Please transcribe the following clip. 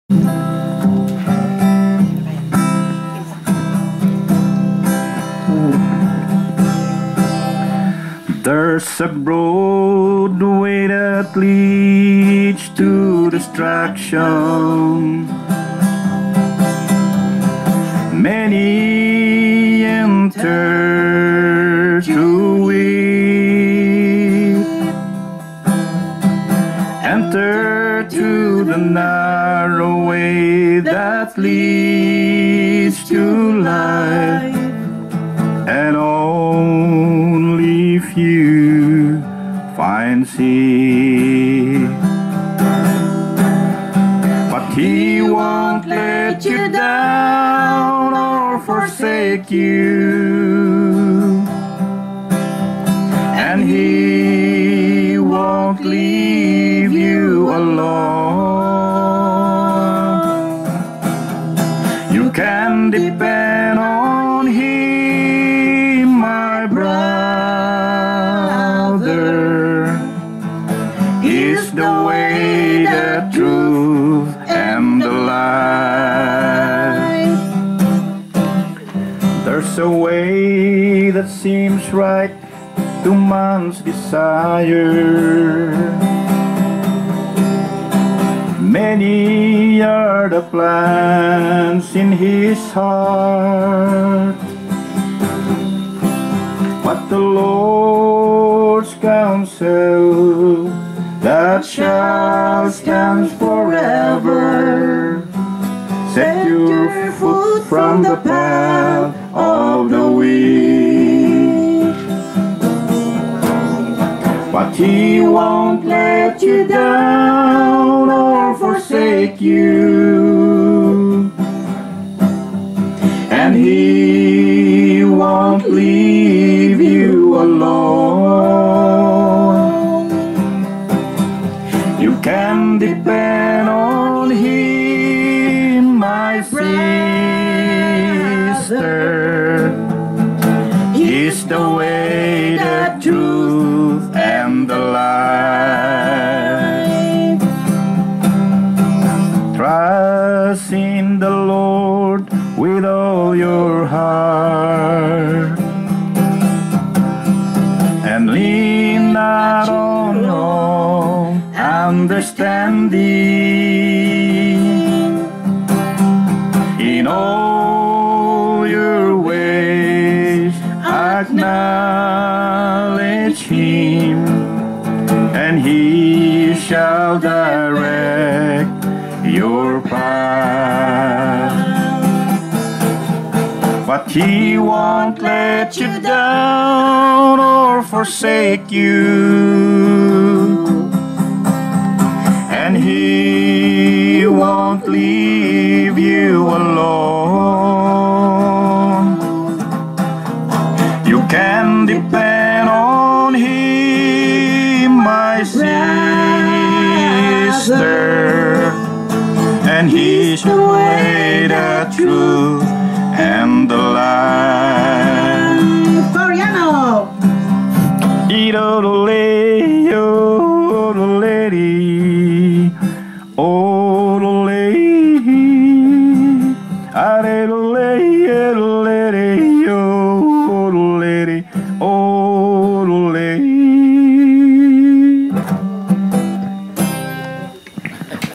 There's a broad way that leads to destruction. Many enter through it. Enter to the narrow way that leads to life, and only few finds it. But He won't let you down or forsake you, and He won't leave you alone. You can depend on Him, my brother. He's the way, the truth, and the life. There's a way that seems right to man's desire. Many are the plans in his heart, but the Lord's counsel that shall stand forever. Set your foot from the path of the wicked, but He won't let you down or forsake you, and He won't leave you alone. You can depend on Him, my sister. He's the way, the truth, and the life. Trust in the Lord with all your heart, and lean not on your own understanding. In all your ways acknowledge Him, and He shall direct your path. But He won't let you down or forsake you, and He won't leave you alone. You can depend on Him, my sister, and He's the way, the truth, and the life. Floriano! Idolole, oh, the lady, oh, the lady,